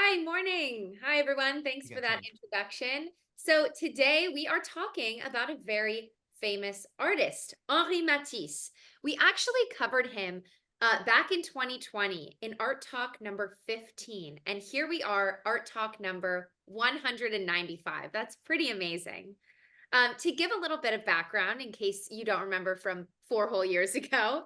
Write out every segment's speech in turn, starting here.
Hi, morning. Hi, everyone. Thanks You for got that time. introduction. So today we are talking about a very famous artist, Henri Matisse. We actually covered him back in 2020 in Art Talk number 15. And here we are, Art Talk number 195. That's pretty amazing. To give a little bit of background, in case you don't remember from 4 whole years ago,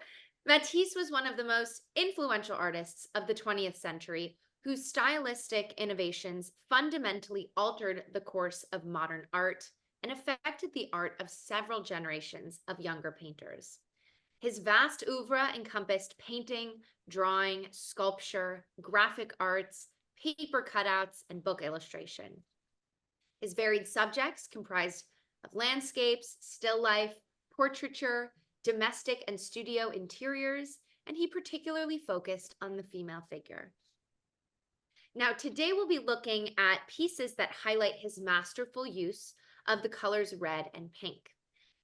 Matisse was one of the most influential artists of the 20th century whose stylistic innovations fundamentally altered the course of modern art and affected the art of several generations of younger painters. His vast oeuvre encompassed painting, drawing, sculpture, graphic arts, paper cutouts, and book illustration. His varied subjects comprised of landscapes, still life, portraiture, domestic and studio interiors, and he particularly focused on the female figure. Now, today we'll be looking at pieces that highlight his masterful use of the colors red and pink.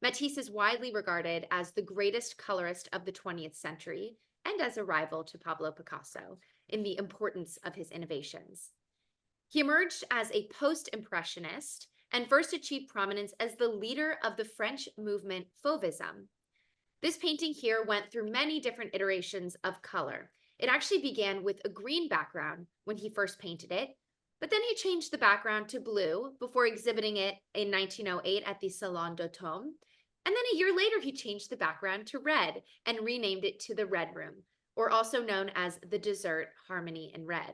Matisse is widely regarded as the greatest colorist of the 20th century and as a rival to Pablo Picasso in the importance of his innovations. He emerged as a post-impressionist and first achieved prominence as the leader of the French movement Fauvism. This painting here went through many different iterations of color. It actually began with a green background when he first painted it, but then he changed the background to blue before exhibiting it in 1908 at the Salon d'Automne. And then a year later, he changed the background to red and renamed it to the Red Room, or also known as the Dessert Harmony in Red.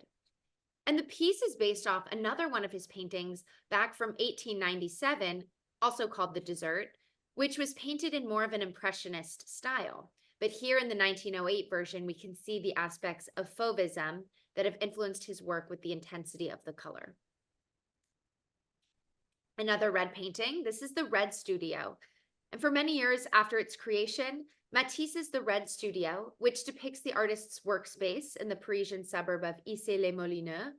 And the piece is based off another one of his paintings back from 1897, also called The Dessert, which was painted in more of an impressionist style. But here in the 1908 version, we can see the aspects of Fauvism that have influenced his work with the intensity of the color. Another red painting, this is the Red Studio. And for many years after its creation, Matisse's The Red Studio, which depicts the artist's workspace in the Parisian suburb of Issy-les-Moulineaux,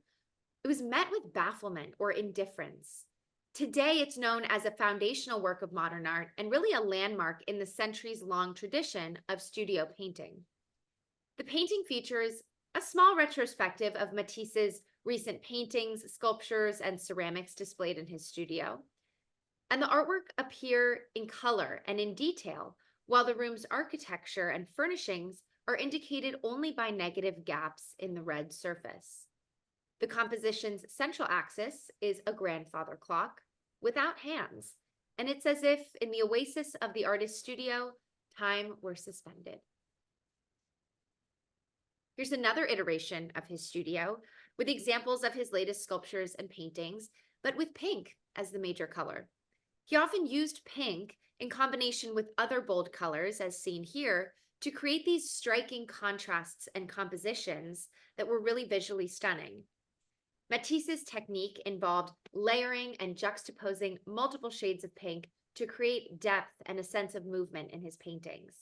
it was met with bafflement or indifference. Today, it's known as a foundational work of modern art and really a landmark in the centuries-long tradition of studio painting. The painting features a small retrospective of Matisse's recent paintings, sculptures, and ceramics displayed in his studio. And the artwork appear in color and in detail, while the room's architecture and furnishings are indicated only by negative gaps in the red surface. The composition's central axis is a grandfather clock without hands, and it's as if in the oasis of the artist's studio, time were suspended. Here's another iteration of his studio with examples of his latest sculptures and paintings, but with pink as the major color. He often used pink in combination with other bold colors, as seen here, to create these striking contrasts and compositions that were really visually stunning. Matisse's technique involved layering and juxtaposing multiple shades of pink to create depth and a sense of movement in his paintings.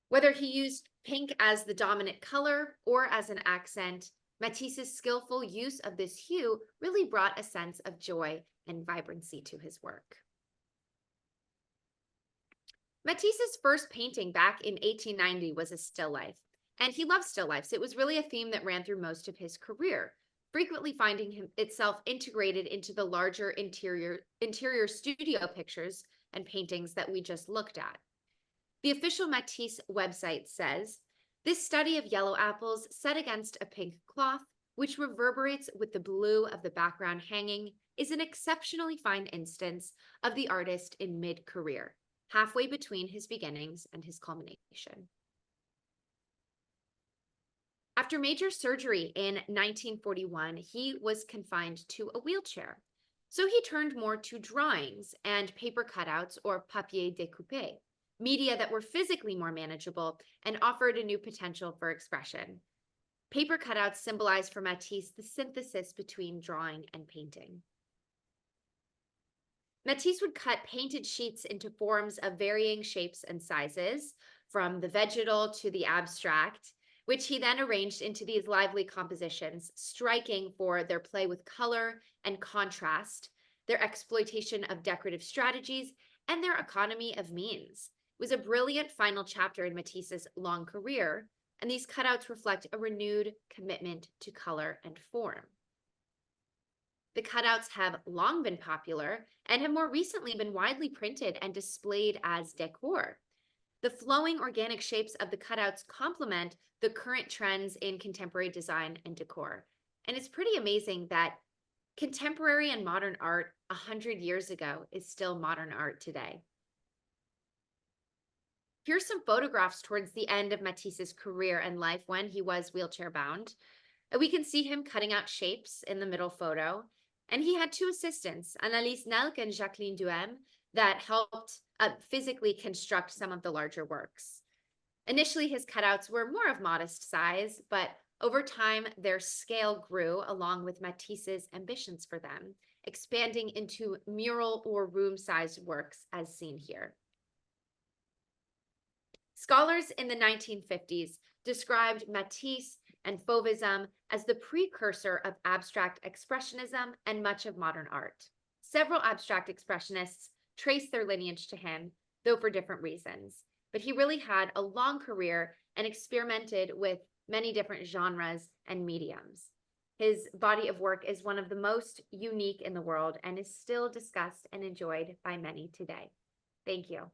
Whether he used pink as the dominant color or as an accent, Matisse's skillful use of this hue really brought a sense of joy and vibrancy to his work. Matisse's first painting back in 1890 was a still life, and he loved still lifes. It was really a theme that ran through most of his career, frequently finding itself integrated into the larger interior studio pictures and paintings that we just looked at. The official Matisse website says, "This study of yellow apples set against a pink cloth, which reverberates with the blue of the background hanging, is an exceptionally fine instance of the artist in mid-career, halfway between his beginnings and his culmination." After major surgery in 1941, he was confined to a wheelchair. So he turned more to drawings and paper cutouts, or papier découpé, media that were physically more manageable and offered a new potential for expression. Paper cutouts symbolized for Matisse the synthesis between drawing and painting. Matisse would cut painted sheets into forms of varying shapes and sizes, from the vegetal to the abstract, which he then arranged into these lively compositions, striking for their play with color and contrast, their exploitation of decorative strategies, and their economy of means. It was a brilliant final chapter in Matisse's long career, and these cutouts reflect a renewed commitment to color and form. The cutouts have long been popular and have more recently been widely printed and displayed as decor. The flowing organic shapes of the cutouts complement the current trends in contemporary design and decor. And it's pretty amazing that contemporary and modern art 100 years ago is still modern art today. Here's some photographs towards the end of Matisse's career and life when he was wheelchair bound. We can see him cutting out shapes in the middle photo. And he had two assistants, Annalise Nelk and Jacqueline Duhem, that helped physically construct some of the larger works. Initially, his cutouts were more of modest size, but over time, their scale grew along with Matisse's ambitions for them, expanding into mural or room-sized works as seen here. Scholars in the 1950s described Matisse and Fauvism as the precursor of abstract expressionism and much of modern art. Several abstract expressionists trace their lineage to him, though for different reasons. But he really had a long career and experimented with many different genres and mediums. His body of work is one of the most unique in the world and is still discussed and enjoyed by many today. Thank you.